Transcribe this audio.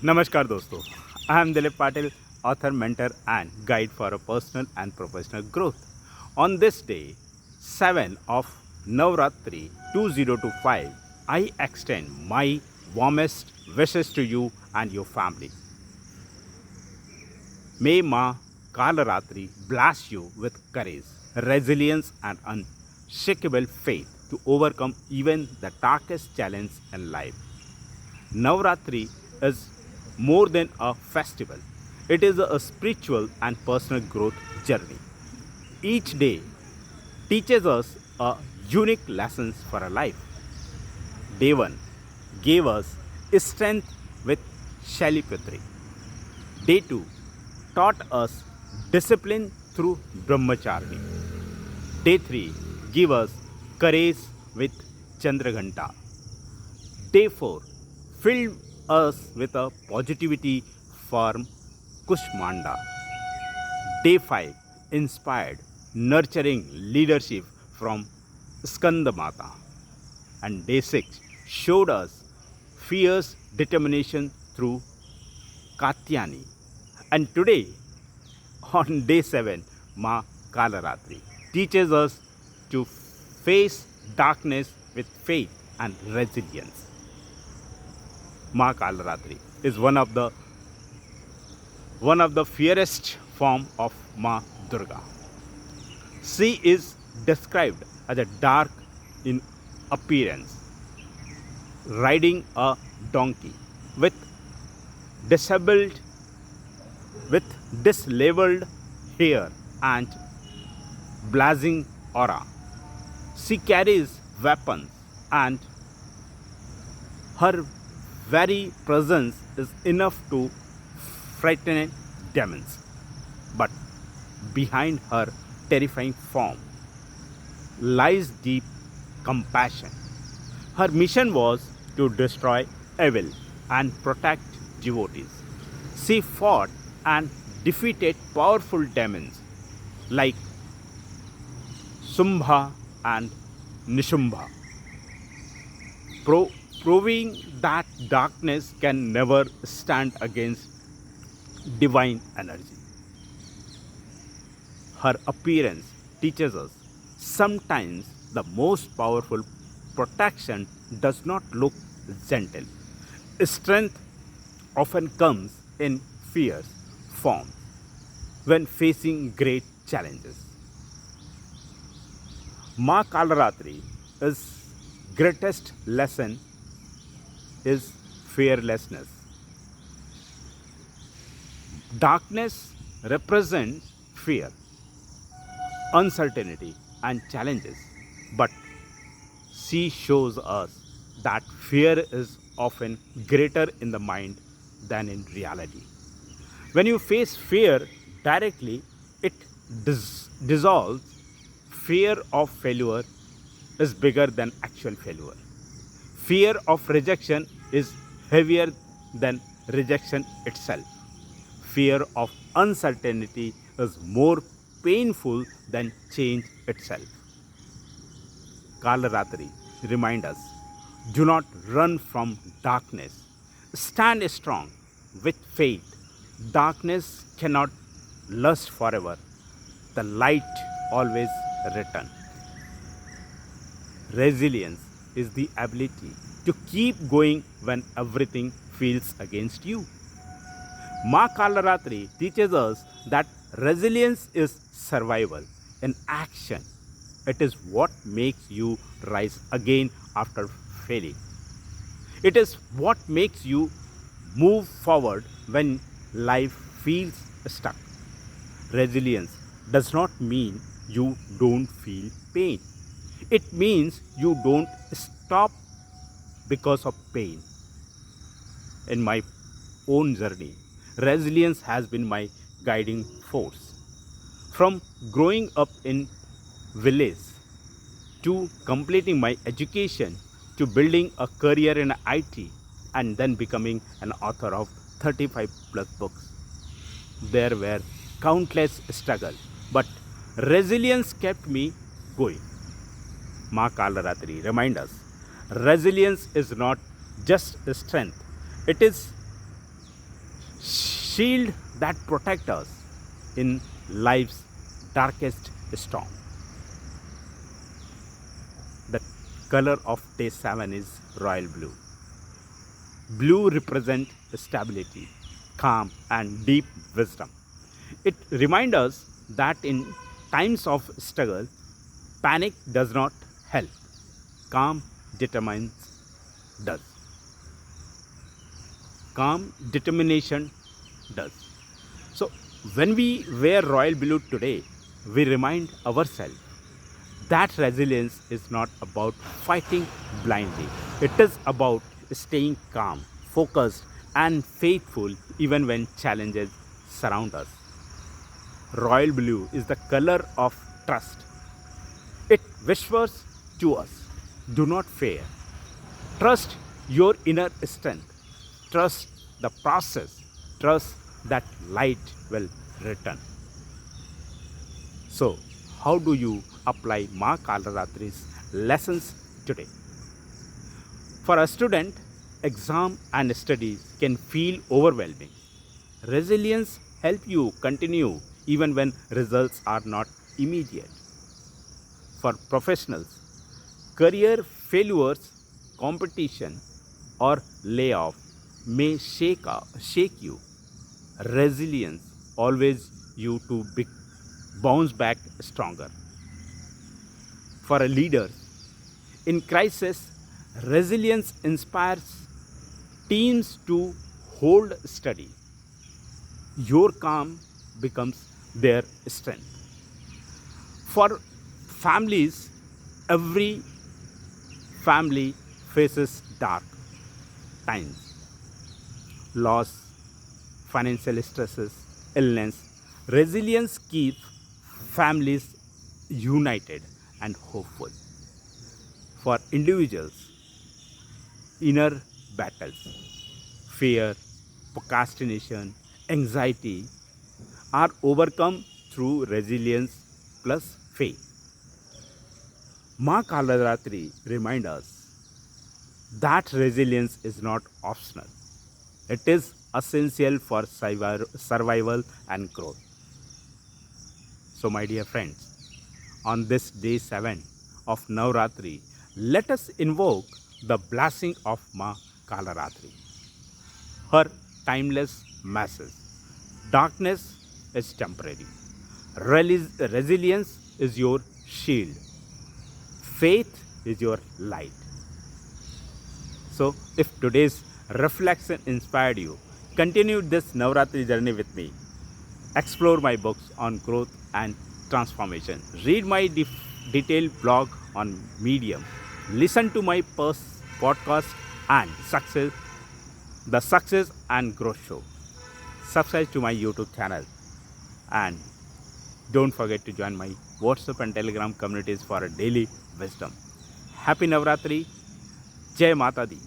नमस्कार दोस्तों, I am Dilip Patil, author, mentor, and guide for a personal and professional growth. On this day, 7 of Navratri 2025, I extend my warmest wishes to you and your family. May Ma Kalaratri bless you with courage, resilience, and unshakable faith to overcome even the darkest challenge in life. Navratri is more than a festival, it is a spiritual and personal growth journey. Each day teaches us a unique lessons for a life. Day 1 gave us strength with Shaliputri. Day 2 taught us discipline through Brahmacharya. Day 3 gave us courage with Chandraghanta. Day 4 filled us with a positivity from Kushmanda. Day 5 inspired nurturing leadership from Skandamata. And day 6 showed us fierce determination through Katyani. And today, on day 7, Ma Kalaratri teaches us to face darkness with faith and resilience. Ma Kalaratri is one of the fiercest form of Ma Durga. She is described as a dark in appearance, riding a donkey with disabled with disheveled hair and blazing aura. She carries weapons, and her very presence is enough to frighten demons. But behind her terrifying form lies deep compassion. Her mission was to destroy evil and protect devotees. She fought and defeated powerful demons like Sumbha and Nishumbha, proving that darkness can never stand against divine energy. Her appearance teaches us sometimes the most powerful protection does not look gentle. Strength often comes in fierce form when facing great challenges. Ma Kalaratri is greatest lesson is fearlessness. Darkness represents fear, uncertainty, and challenges, but she shows us that fear is often greater in the mind than in reality. When you face fear directly, it dissolves. Fear of failure is bigger than actual failure. Fear of rejection is heavier than rejection itself. Fear of uncertainty is more painful than change itself. Kalaratri remind us, do not run from darkness. Stand strong with faith. Darkness cannot last forever. The light always returns. Resilience is the ability to keep going when everything feels against you. Ma Kalaratri teaches us that resilience is survival in action. It is what makes you rise again after failing. It is what makes you move forward when life feels stuck. Resilience does not mean you don't feel pain. It means you don't stop because of pain. In my own journey, resilience has been my guiding force. From growing up in village to completing my education to building a career in IT and then becoming an author of 35 plus books. There were countless struggles, but resilience kept me going. Ma Kalaratri remind us resilience is not just strength, it is shield that protects us in life's darkest storm. The color of day 7 is royal blue. Blue represents stability, calm, and deep wisdom. It reminds us that in times of struggle, panic does not help. Calm determines does. Calm determination does. So when we wear royal blue today, we remind ourselves that resilience is not about fighting blindly. It is about staying calm, focused, and faithful even when challenges surround us. Royal blue is the color of trust. It whispers to us, do not fear. Trust your inner strength. Trust the process. Trust that light will return. So, how do you apply Ma Kalaratri's lessons today? For a student, exam and studies can feel overwhelming. Resilience helps you continue even when results are not immediate. For professionals, career failures, competition, or layoff may shake you. Resilience always you to bounce back stronger. For a leader in crisis, resilience inspires teams to hold steady. Your calm becomes their strength. For families, every family faces dark times, loss, financial stresses, illness. Resilience keeps families united and hopeful. For individuals, inner battles, fear, procrastination, anxiety are overcome through resilience plus faith. Ma Kalaratri reminds us that resilience is not optional. It is essential for survival and growth. So, my dear friends, on this day 7 of Navratri, let us invoke the blessing of Ma Kalaratri. Her timeless message. Darkness is temporary. Resilience is your shield. Faith is your light. So, if today's reflection inspired you, continue this Navratri journey with me. Explore my books on growth and transformation. Read my detailed blog on Medium. Listen to my podcast and the Success and Growth Show. Subscribe to my YouTube channel. And don't forget to join my WhatsApp and Telegram communities for a daily wisdom. Happy Navratri. Jai Mata Di.